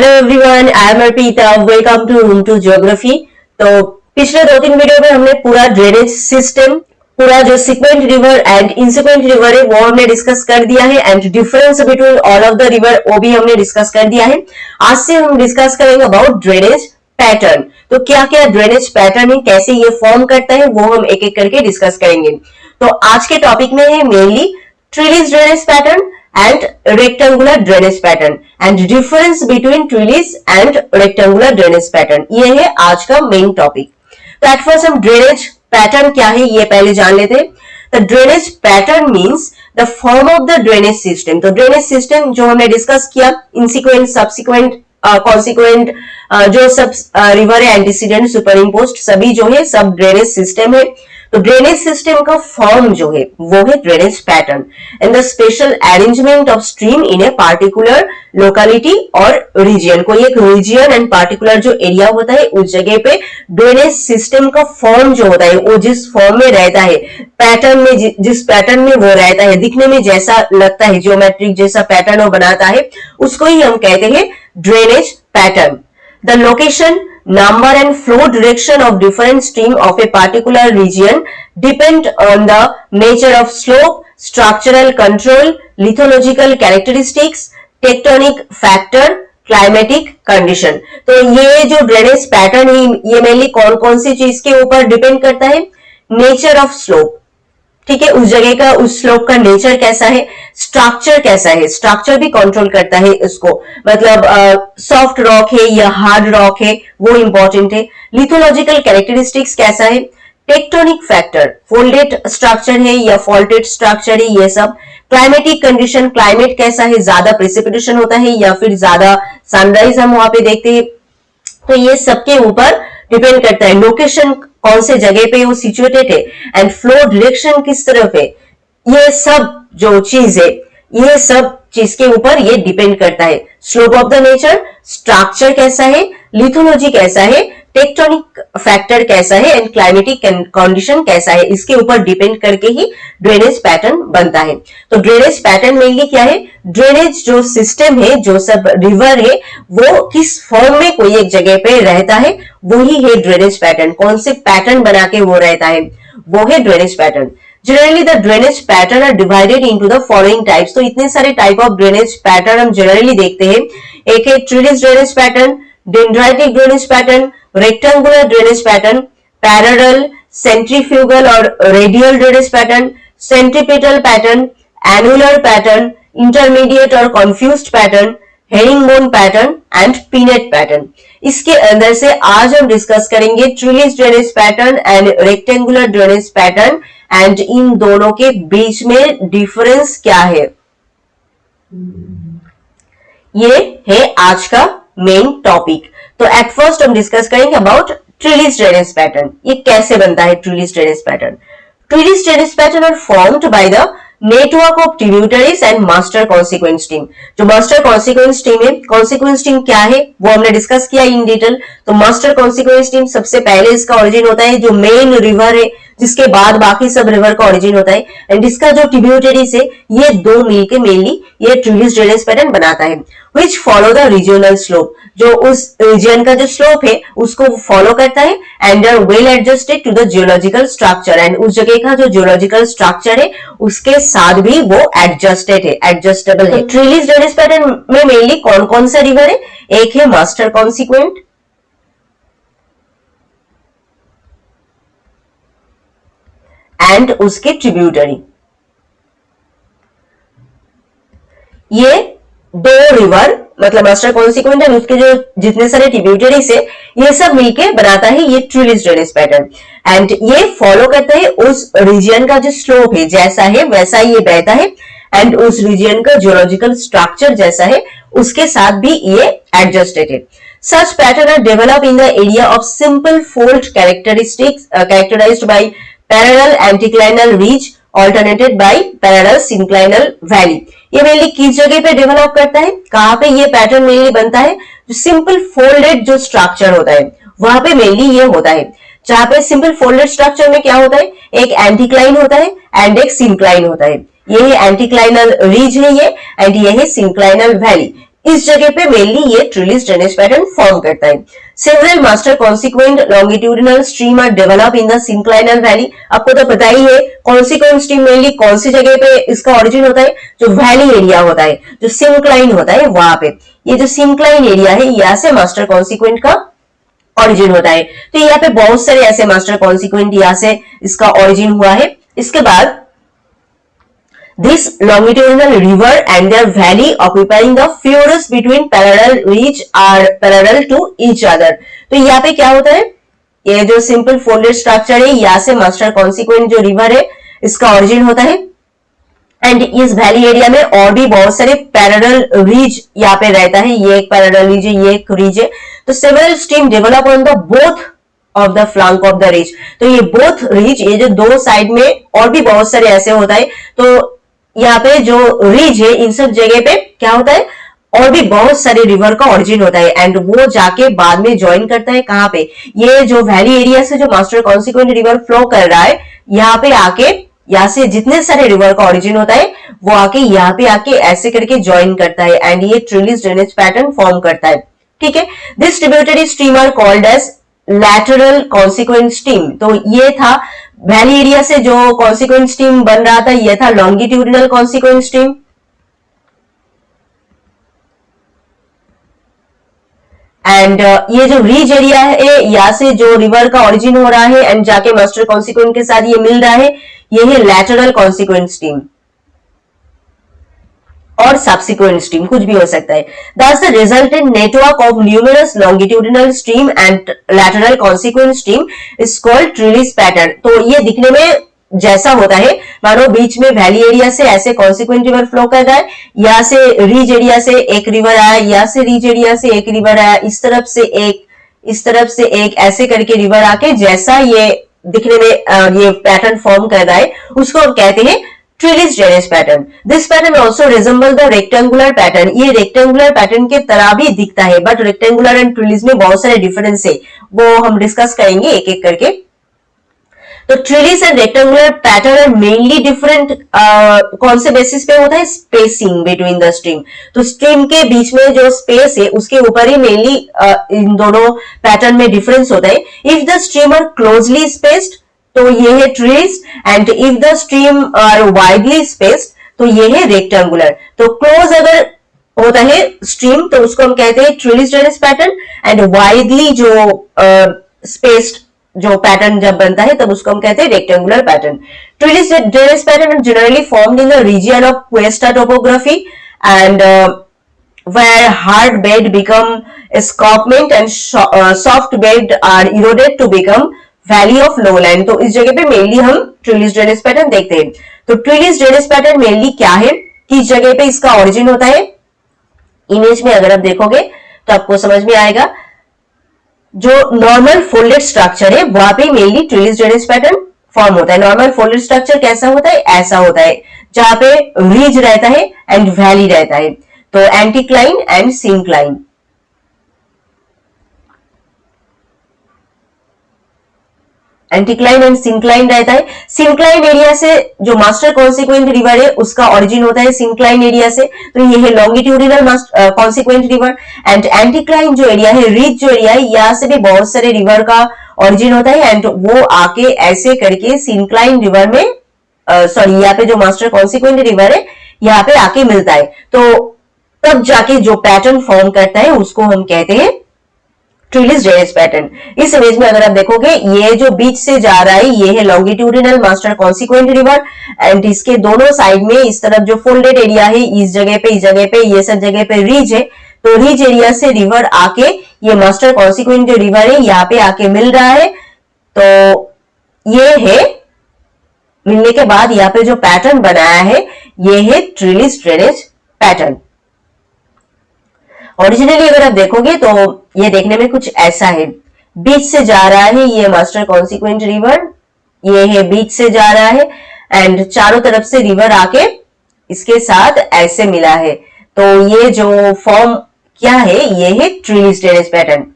Hello everyone, I am Arpita. Welcome to room to geography. तो पिछले 2-3 video में हमने पूरा ड्रेनेज सिस्टम, पूरा जो सिक्वेंट रिवर एंड इनसिक्वेंट रिवर है वो हमने डिस्कस कर दिया है and difference between all of the river वो भी हमने डिस्कस कर दिया है। आज से हम डिस्कस करेंगे अबाउट ड्रेनेज पैटर्न। तो क्या क्या ड्रेनेज पैटर्न है, कैसे ये फॉर्म करता है, वो हम एक एक करके डिस्कस करेंगे। तो आज के टॉपिक में है mainly trellis drainage pattern and rectangular drainage pattern and difference between trellis and rectangular drainage pattern। ये है आज का मेन टॉपिक। तो एट फर्स्ट हम ड्रेनेज पैटर्न क्या है ये पहले जान लेते हैं। The drainage pattern means the form of the drainage system. तो ड्रेनेज सिस्टम जो हमने डिस्कस किया, इंसिक्वेंट, सब्सिक्वेंट, कॉन्सिक्वेंट, जो सब रिवर है, एंटीसीडेंट, सुपर इम्पोज्ड, सभी जो है सब ड्रेनेज सिस्टम है। तो ड्रेनेज सिस्टम का फॉर्म जो है वो है drainage pattern and the special arrangement of stream in a particular locality और रीजन। कोई एक रीजन एंड पार्टिकुलर जो एरिया होता है उस जगह पे ड्रेनेज सिस्टम का फॉर्म जो होता है वो जिस फॉर्म में रहता है, पैटर्न में, जिस पैटर्न में वो रहता है, दिखने में जैसा लगता है, जियोमेट्रिक जैसा पैटर्न वो बनाता है, उसको ही हम कहते हैं drainage pattern. The location, number and flow direction of different stream of a particular region depend on the nature of slope, structural control, lithological characteristics, tectonic factor, climatic condition। तो ये जो ड्रेनेज पैटर्न है ये mainly कौन कौन सी चीज के ऊपर डिपेंड करता है? नेचर ऑफ स्लोप, ठीक है, उस जगह का, उस स्लोप का नेचर कैसा है, स्ट्रक्चर कैसा है, स्ट्रक्चर भी कंट्रोल करता है इसको, मतलब सॉफ्ट रॉक है या हार्ड रॉक है वो इंपॉर्टेंट है। लिथोलॉजिकल कैरेक्टरिस्टिक्स कैसा है, टेक्टोनिक फैक्टर, फोल्डेड स्ट्रक्चर है या फॉल्टेड स्ट्रक्चर है, ये सब। क्लाइमेटिक कंडीशन, क्लाइमेट कैसा है, ज्यादा प्रेसिपिटेशन होता है या फिर ज्यादा सनराइज हम वहां पे देखते हैं, तो ये सबके ऊपर डिपेंड करता है। लोकेशन, कौन से जगह पे वो सिचुएटेड है, एंड फ्लो डायरेक्शन किस तरफ है, ये सब जो चीज है ये सब चीज के ऊपर ये डिपेंड करता है। Slope of the nature, structure कैसा है, लिथोलॉजी कैसा है, टेक्टोनिक फैक्टर कैसा है एंड क्लाइमेटिक कंडीशन कैसा है, इसके ऊपर डिपेंड करके ही ड्रेनेज पैटर्न बनता है। तो ड्रेनेज पैटर्न मेनली क्या है, ड्रेनेज जो सिस्टम है, जो सब रिवर है, वो किस फॉर्म में कोई एक जगह पे रहता है वही है ड्रेनेज पैटर्न। कौन से पैटर्न बना के वो रहता है वो है drainage pattern. Generally the drainage pattern are divided into the following types. तो इतने सारे टाइप ऑफ ड्रेनेज पैटर्न हम जनरली देखते हैं। एक है trellis drainage pattern, dendritic drainage pattern, rectangular drainage pattern, parallel, centrifugal और radial drainage pattern, centripetal pattern, annular pattern, intermediate और confused pattern, herringbone pattern and pinnate pattern. इसके अंदर से आज हम डिस्कस करेंगे trellis drainage pattern and rectangular drainage pattern and in दोनों के बीच में डिफरेंस क्या है। ये है आज का मेन टॉपिक। तो एट फर्स्ट हम डिस्कस करेंगे अबाउट ट्रिलिस ड्रेनेज पैटर्न। ये कैसे बनता है trellis drainage pattern? Trellis drainage pattern are formed by the network of tributaries and master consequence stream. जो मास्टर कॉन्सिक्वेंस स्ट्रीम है, कॉन्सिक्वेंस स्ट्रीम क्या है वो हमने डिस्कस किया इन डिटेल। तो मास्टर कॉन्सिक्वेंस स्ट्रीम सबसे पहले इसका ओरिजिन होता है जो मेन रिवर है, जिसके बाद बाकी सब रिवर का ओरिजिन होता है एंड इसका जो ट्रिब्यूटरीज है ये दो मिलके मेनली ये ट्रिलिस ड्रेनेज पैटर्न बनाता है। विच फॉलो द रीजनल स्लोप, जो उस रीजन का जो स्लोप है उसको फॉलो करता है and are well adjusted to the geological structure, and उस जगह का जो जियोलॉजिकल स्ट्रक्चर है उसके साथ भी वो एडजस्टेड है, एडजस्टेबल है। ट्रिलिस ड्रेनेज पैटर्न में मेनली कौन कौन सा रिवर है? एक है मास्टर कॉन्सिक्वेंट, एंड उसके ट्रिब्यूटरी। ये दो रिवर, मतलब मास्टर कॉन्सिक्वेंट एंड उसके जो जितने सारे ट्रिब्यूटरीज है ये सब मिलके बनाता है ये ट्रिलिस ड्रेनेज पैटर्न। एंड ये फॉलो करता है उस रीजन का जो स्लोप है, जैसा है वैसा ही ये बहता है एंड उस रीजन का जियोलॉजिकल स्ट्रक्चर जैसा है उसके साथ भी ये एडजस्टेड है। Such pattern are developed in the area of simple fold characteristics characterized by parallel anticlinal ridge alternated by parallel synclinal valley। ये मेनली किस जगह पे डेवलप करता है, कहां पे ये पैटर्न मेनली बनता है? जो सिंपल फोल्डेड जो स्ट्रक्चर होता है वहां पे मेनली ये होता है। जहां पे सिंपल फोल्डेड स्ट्रक्चर में क्या होता है, एक एंटीक्लाइन होता है एंड एक सिंक्लाइन होता है। ये है एंटीक्लाइनल रिज है ये, एंड ये है सिंक्लाइनल वैली। इस जगह पे मेनली ये ट्रिलिस ड्रेनेज पैटर्न फॉर्म करता है। Several master consequent longitudinal stream are develop in the synclinal valley. आपको तो पता ही है कॉन्सिक्वेंट स्ट्रीम मेनली कौन सी जगह पे इसका ओरिजिन होता है, जो वैली एरिया होता है, जो सिंक्लाइन होता है वहां पे। ये जो सिंक्लाइन एरिया है यहाँ से मास्टर कॉन्सिक्वेंट का ओरिजिन होता है। तो यहाँ पे बहुत सारे ऐसे मास्टर कॉन्सिक्वेंट यहाँ से इसका ओरिजिन हुआ है। इसके बाद this longitudinal river and their valley occupying the fjords between parallel ridge are parallel to each other। तो यहाँ पे क्या होता है, ये जो सिंपल फोल्डेड स्ट्रक्चर है यहाँ से मास्टर कॉन्सिक्वेंट जो रिवर है इसका ओरिजिन होता है। एंड इस वैली एरिया में और भी बहुत सारे पैरेलल रीज यहाँ पे रहता है, ये एक पैरेलल रीज है, ये एक रीज है। तो several stream develop on the both of the flank of the ridge. तो ये बोथ रीज, ये जो दो साइड में और भी बहुत सारे ऐसे होता है। तो यहाँ पे जो रीज है इन सब जगह पे क्या होता है, और भी बहुत सारे रिवर का ओरिजिन होता है एंड वो जाके बाद में ज्वाइन करता है कहाँ पे, ये जो वैली एरिया से जो मास्टर कॉन्सिक्वेंट रिवर फ्लो कर रहा है यहाँ पे आके, यहाँ से जितने सारे रिवर का ओरिजिन होता है वो आके यहाँ पे आके ऐसे करके ज्वाइन करता है एंड ये ट्रिलिस ड्रेनेज पैटर्न फॉर्म करता है। ठीक है, this tributary stream are called as lateral consequent stream. तो ये था वैली एरिया से जो कॉन्सिक्वेंट स्ट्रीम बन रहा था, ये था लॉन्गिट्यूडिनल कॉन्सिक्वेंट स्ट्रीम। एंड ये जो रीज एरिया है यहाँ से जो रिवर का ओरिजिन हो रहा है एंड जाके मास्टर कॉन्सिक्वेंट के साथ ये मिल रहा है, ये है लैटरल कॉन्सिक्वेंट स्ट्रीम और सब्सिक्वेंट स्ट्रीम, कुछ भी हो सकता है। Thus the resultant network of numerous longitudinal stream and lateral consequent stream is called Trillis pattern। तो ये दिखने में जैसा होता है मानो बीच में वैली एरिया से ऐसे कॉन्सिक्वेंट रिवर फ्लो कर रहा है, यहाँ से रीज एरिया से एक रिवर आया, यहाँ से रीज एरिया से एक रिवर आया, इस तरफ से एक, इस तरफ से एक, ऐसे करके रिवर आके जैसा ये दिखने में ये पैटर्न फॉर्म कर रहा है उसको हम कहते हैं trellis drainage pattern. This pattern also resemble the rectangular pattern. ये रेक्टेंगुलर पैटर्न के तरह भी दिखता है बट रेक्टेंगुलर एंड ट्रिलिस में बहुत सारे डिफरेंस है, वो हम डिस्कस करेंगे एक एक करके। तो trellis and rectangular pattern mainly different कौन से बेसिस पे होता है, स्पेसिंग बिटवीन द स्ट्रीम। तो स्ट्रीम के बीच में जो स्पेस है उसके ऊपर ही मेनली इन दोनों पैटर्न में डिफरेंस होता है। If the stream are closely spaced तो ये है trellis and if the stream are widely spaced तो ये है रेक्टेंगुलर। तो क्लोज अगर होता है स्ट्रीम तो उसको हम कहते हैं trellis drainage pattern and widely जो स्पेस्ड जो पैटर्न जब बनता है तब उसको हम कहते हैं rectangular pattern. Trellis drainage pattern generally formed in the region of cuesta topography and where hard bed become escarpment and soft bed are eroded to become valley of lowland. तो इस जगह पे मेनली हम ट्रिलिस ड्रेनेज पैटर्न देखते हैं। तो trellis drainage pattern mainly क्या है, किस जगह पे इसका ओरिजिन होता है, इमेज में अगर आप देखोगे तो आपको समझ में आएगा। जो नॉर्मल फोल्डेड स्ट्रक्चर है वहां पे mainly trellis drainage pattern form होता है। नॉर्मल फोल्डेड स्ट्रक्चर कैसा होता है, ऐसा होता है जहां पे रीज रहता है एंड वैली रहता है। तो anticline and syncline, anticline and syncline रहता है। सिंक्लाइन एरिया से जो मास्टर कॉन्सिक्वेंट रिवर है उसका ओरिजिन होता है सिंक्लाइन एरिया से, तो ये है longitudinal consequent river. And anticline जो एरिया है, रीच जो एरिया है, यहाँ से भी बहुत सारे रिवर का ओरिजिन होता है एंड वो आके ऐसे करके सिंक्लाइन रिवर में सॉरी यहाँ पे जो मास्टर कॉन्सिक्वेंट रिवर है यहाँ पे आके मिलता है। तो तब जाके जो पैटर्न फॉर्म करता है उसको हम कहते हैं ट्रिलिस ड्रेनेज पैटर्न। इस इमेज में अगर आप देखोगे ये जो बीच से जा रहा है ये है longitudinal master consequent river and इसके दोनों साइड में इस तरफ जो फोल्डेड एरिया है, इस जगह पे, इस जगह पे, ये सब जगह पे रीज है। तो रीज एरिया से रिवर आके ये मास्टर कॉन्सिक्वेंट जो रिवर है यहाँ पे आके मिल रहा है। तो ये है मिलने के बाद यहाँ पे जो पैटर्न बनाया है ये है ट्रिलिस ड्रेनेज पैटर्न। ओरिजिनली अगर आप देखोगे तो ये देखने में कुछ ऐसा है, बीच से जा रहा है ये मास्टर कॉन्सिक्वेंट रिवर, ये है बीच से जा रहा है एंड चारों तरफ से रिवर आके इसके साथ ऐसे मिला है। तो ये जो फॉर्म क्या है ये है ट्रिलिस ड्रेनेज पैटर्न।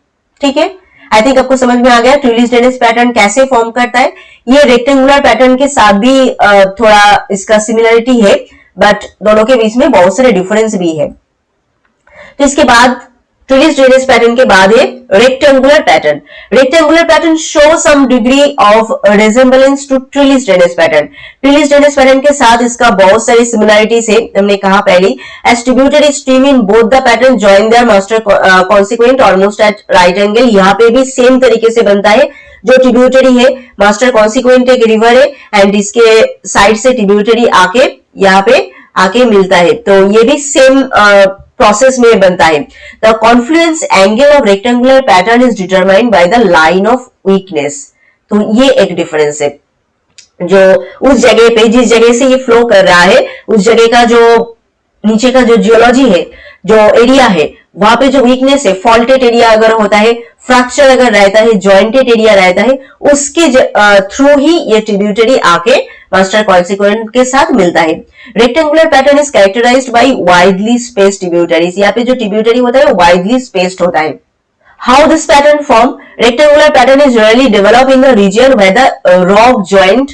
ठीक है, आई थिंक आपको समझ में आ गया ट्रिलिस ड्रेनेज पैटर्न कैसे फॉर्म करता है। ये रेक्टेंगुलर पैटर्न के साथ भी थोड़ा इसका सिमिलरिटी है बट दोनों के बीच में बहुत सारे डिफरेंस भी है। तो इसके बाद ट्रिलिस ड्रेनेज पैटर्न के बाद है rectangular pattern. Rectangular pattern show some degree of resemblance to trellis drainage pattern. Trellis drainage pattern के साथ इसका बहुत सारी सिमिलरिटीज है, हमने कहा पहले। As tributary stream in both the pattern join their master consequent almost at right angle. यहाँ पे भी सेम तरीके से बनता है। जो ट्रिब्यूटरी है, मास्टर कॉन्सिक्वेंट एक रिवर है एंड इसके साइड से ट्रिब्यूटरी आके यहाँ पे आके मिलता है, तो ये भी सेम प्रोसेस में बनता है। The Confluence angle of rectangular pattern is determined by the line of weakness. तो ये एक डिफरेंस है, जो उस जगह पे जिस जगह से ये फ्लो कर रहा है उस जगह का जो नीचे का जो जियोलॉजी है, जो एरिया है, वहां पे जो वीकनेस है, फॉल्टेड एरिया अगर होता है, फ्रैक्चर अगर रहता है, जॉइंटेड एरिया रहता है, उसके थ्रू ही ये ट्रिब्यूटरी आके मास्टर कॉन्सिक्वेंट के साथ मिलता है। Rectangular pattern is characterised by widely spaced tributaries. यहाँ पे जो ट्रिब्यूटरी होता है वो वाइडली स्पेस्ड होता है। How this pattern form? Rectangular pattern is really develop in the region where the rock joint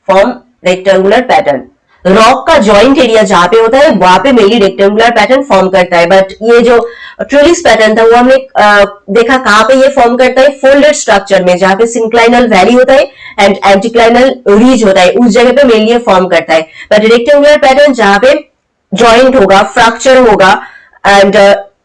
form rectangular pattern. Rock का joint area जहां पे होता है वहां पे मेनली रेक्टेंगुलर पैटर्न फॉर्म करता है। बट ये जो ट्रिलिस पैटर्न था वो हमने देखा कहां पे ये फॉर्म करता है, फोल्डेड स्ट्रक्चर में, जहां पे सिंक्लाइनल वैली होता है एंड एंटीक्लाइनल रिज होता है, उस जगह पे मेनली फॉर्म करता है। बट रेक्टेंगुलर पैटर्न जहां पे जॉइंट होगा, फ्रैक्चर होगा एंड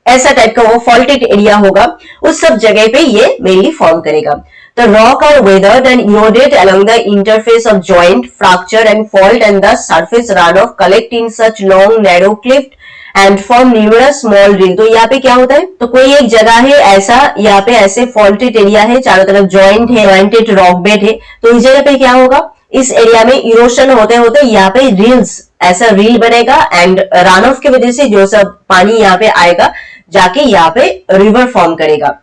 ऐसा टाइप का वो फॉल्टेड एरिया होगा, उस सब जगह पे ये मेनली फॉर्म करेगा। The rock are weathered and eroded along the interface of joint, fracture and fault, and the surface runoff collect in such long narrow cleft and form numerous small rills। तो यहाँ पे क्या होता है, तो कोई एक जगह है ऐसा, यहाँ पे ऐसे फॉल्टेड एरिया है, चारों तरफ जॉइंट है, जॉइंटेड रॉक बेड है, तो इस जगह पे क्या होगा, इस एरिया में इरोशन होते होते यहाँ पे रिल्स, ऐसा रील बनेगा एंड रन ऑफ की वजह से जो सब पानी यहाँ पे आएगा जाके यहाँ पे रिवर फॉर्म करेगा।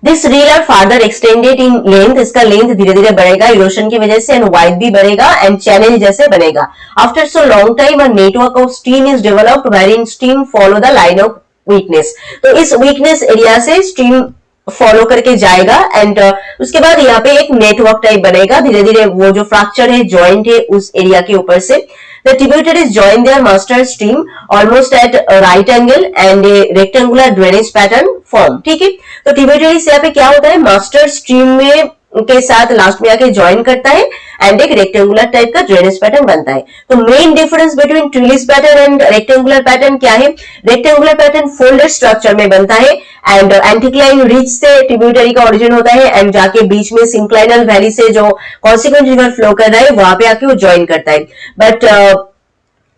This rill are farther extended in length, इसका लेंथ धीरे धीरे बढ़ेगा इरोशन की वजह से एंड वाइड भी बढ़ेगा एंड चैनल जैसे बनेगा। After so long time a network of stream is developed wherein stream follow the line of weakness. तो इस वीकनेस एरिया से स्ट्रीम फॉलो करके जाएगा एंड उसके बाद यहाँ पे एक नेटवर्क टाइप बनेगा, धीरे धीरे वो जो फ्रैक्चर है, जॉइंट है, उस एरिया के ऊपर से the tributaries join their master stream almost at a right angle and a rectangular drainage pattern form। ठीक है, तो ट्रिब्यूटरीज यहाँ पे क्या होता है, मास्टर स्ट्रीम में के साथ लास्ट में आके ज्वाइन करता है एंड एक रेक्टेंगुलर टाइप का ड्रेनेज पैटर्न बनता है। तो main difference between trellis pattern and rectangular pattern क्या है? रेक्टेंगुलर पैटर्न फोल्डेड स्ट्रक्चर में बनता है एंड एंटीक्लाइन रिज से ट्रिब्यूटरी का ओरिजिन होता है एंड जाके बीच में सिंक्लाइनल वैली से जो कॉन्सिक्वेंट रिवर फ्लो कर रहा है वहां पे आके वो ज्वाइन करता है। बट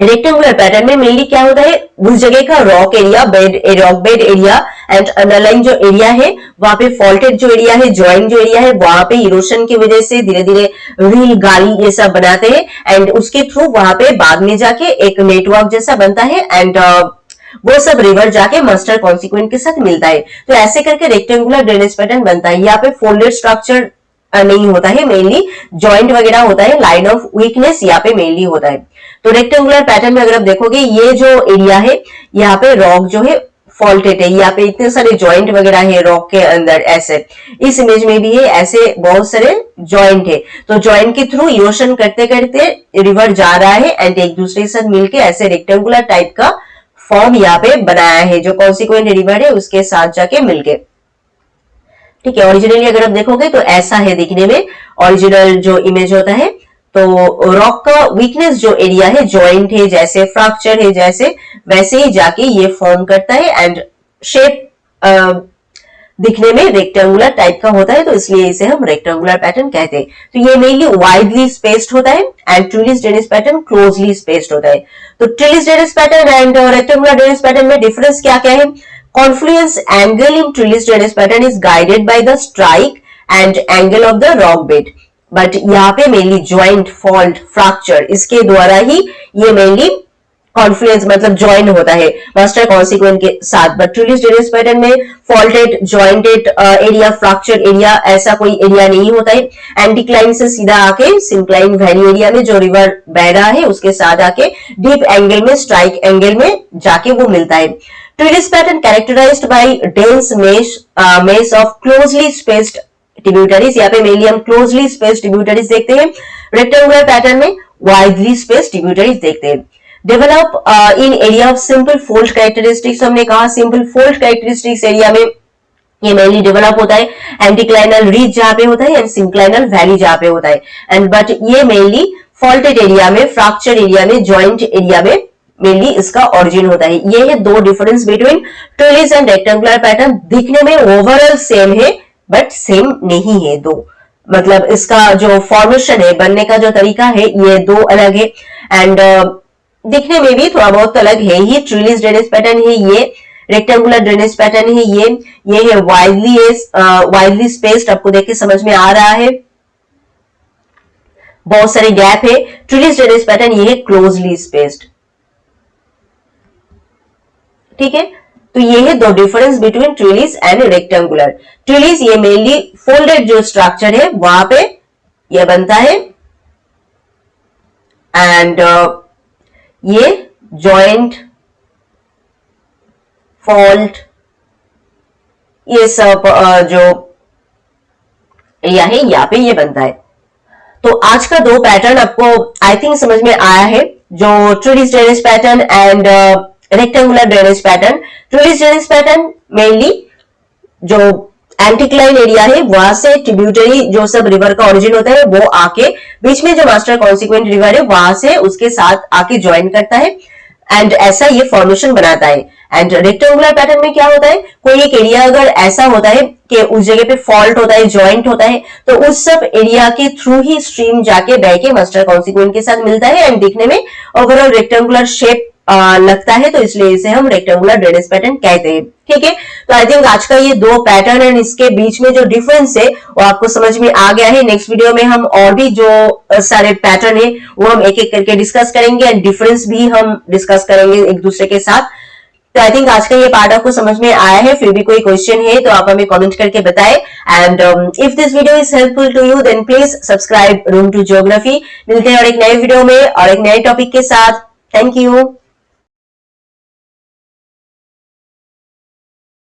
रेक्टेंगुलर पैटर्न में मेनली क्या होता है, उस जगह का rock area, rock bed area and underline जो एरिया है वहां पे फॉल्टेड जो एरिया है, जॉइंट जो एरिया है, वहां पे इरोशन की वजह से धीरे धीरे रील, गाली ये सब बनाते हैं एंड उसके थ्रू वहां पे बाद में जाके एक नेटवर्क जैसा बनता है एंड वो सब रिवर जाके मास्टर कॉन्सिक्वेंट के साथ मिलता है। तो ऐसे करके रेक्टेंगुलर ड्रेनेज पैटर्न बनता है। यहाँ पे फोल्डेड स्ट्रक्चर नहीं होता है, मेनली जॉइंट वगैरह होता है, लाइन ऑफ वीकनेस यहाँ पे मेनली होता है। तो रेक्टेंगुलर पैटर्न में अगर आप देखोगे ये जो एरिया है यहाँ पे रॉक जो है फॉल्टेड है, यहाँ पे इतने सारे जॉइंट वगैरह है रॉक के अंदर, ऐसे इस इमेज में भी है, ऐसे बहुत सारे जॉइंट है। तो जॉइंट के थ्रू इरोशन करते करते रिवर जा रहा है एंड एक दूसरे के साथ मिलके ऐसे रेक्टेंगुलर टाइप का फॉर्म यहाँ पे बनाया है, जो कॉन्सिक्वेंट रिवर है उसके साथ जाके मिलके। ठीक है, ओरिजिनली अगर आप देखोगे तो ऐसा है दिखने में ओरिजिनल जो इमेज होता है। तो रॉक का वीकनेस जो एरिया है, जॉइंट है जैसे, फ्रैक्चर है जैसे, वैसे ही जाके ये फॉर्म करता है एंड शेप दिखने में रेक्टेंगुलर टाइप का होता है, तो इसलिए इसे हम रेक्टेंगुलर पैटर्न कहते हैं। तो ये मेनली वाइडली स्पेस्ड होता है and trellis drainage pattern closely spaced होता है। तो trellis drainage pattern and rectangular drainage pattern में डिफरेंस क्या क्या है? Confluence angle in trellis drainage pattern is guided by the strike and angle of the rock bed, but यहाँ पे mainly joint, fault, fracture इसके द्वारा ही ये mainly confluence मतलब join होता है master consequent के साथ। but trellis drainage pattern में faulted, jointed area, fracture area ऐसा कोई एरिया नहीं होता है। एंटीक्लाइन से सीधा आके सिंक्लाइन वैली एरिया में जो रिवर बह रहा है उसके साथ आके डीप एंगल में, स्ट्राइक एंगल में जाके वो मिलता है। Trellis pattern characterized by dense mesh of closely spaced tributaries। यहाँ पे मेनली हम closely spaced tributaries देखते हैं। रेक्टेंगुलर पैटर्न में widely spaced tributaries देखते हैं। Develop in area of simple fold characteristics, हमने कहा सिंपल फोल्ड कैरेक्टरिस्टिक्स एरिया में ये मेनली डेवलप होता है, एंटीक्लाइनल रीच जहां पे होता है एंड सिंक्लाइनल वैली जहां पे होता है, एंड बट ये मेनली फॉल्टेड एरिया में, फ्रैक्चर एरिया में, जॉइंट एरिया में मेनली इसका ओरिजिन होता है। ये है दो difference between trellis and rectangular pattern. दिखने में ओवरऑल सेम है बट सेम नहीं है दो, मतलब इसका जो फॉर्मेशन है, बनने का जो तरीका है, ये दो अलग है एंड दिखने में भी थोड़ा बहुत अलग है। ये ट्रेलिस ड्रेनेज पैटर्न है, ये रेक्टेंगुलर ड्रेनेज पैटर्न है, ये है वाइडली स्पेस्ड, आपको देख के समझ में आ रहा है, बहुत सारे गैप है। ट्रेलिस ड्रेनेज पैटर्न ये है क्लोजली स्पेस्ड, ठीक है। तो ये है दो difference between trellis and rectangular. Trellis ये मेनली फोल्डेड जो स्ट्रक्चर है वहां पे ये बनता है एंड ये जॉइंट, फॉल्ट, ये सब जो एरिया है यहाँ पे ये बनता है। तो आज का दो पैटर्न आपको आई थिंक समझ में आया है, जो trellis drainage pattern and rectangular drainage pattern. Trellis drainage pattern mainly जो एंटीक्लाइन एरिया है वहां से ट्रिब्यूटरी जो सब रिवर का ओरिजिन होता है वो आके बीच में जो मास्टर कॉन्सिक्वेंट रिवर है वहां से उसके साथ आके ज्वाइन करता है एंड ऐसा ये फॉर्मेशन बनाता है। एंड रेक्टेंगुलर पैटर्न में क्या होता है, कोई एक एरिया अगर ऐसा होता है कि उस जगह पे फॉल्ट होता है, जॉइंट होता है, तो उस सब एरिया के थ्रू ही स्ट्रीम जाके बह के मास्टर कॉन्सिक्वेंट के साथ मिलता है एंड दिखने में ओवरऑल रेक्टेंगुलर शेप लगता है, तो इसलिए इसे हम रेक्टेंगुलर ड्रेनेज पैटर्न कहते हैं, ठीक है। तो आई थिंक आज का ये दो पैटर्न एंड इसके बीच में जो डिफरेंस है वो आपको समझ में आ गया है। नेक्स्ट वीडियो में हम और भी जो सारे पैटर्न है वो हम एक एक करके डिस्कस करेंगे एंड डिफरेंस भी हम डिस्कस करेंगे एक दूसरे के साथ। तो आई थिंक आज का ये पार्ट आपको समझ में आया है। फिर भी कोई क्वेश्चन है तो आप हमें कमेंट करके बताएं and if this video is helpful to you then please subscribe room to geography. मिलते हैं और एक नए वीडियो में और एक नए टॉपिक के साथ। Thank you.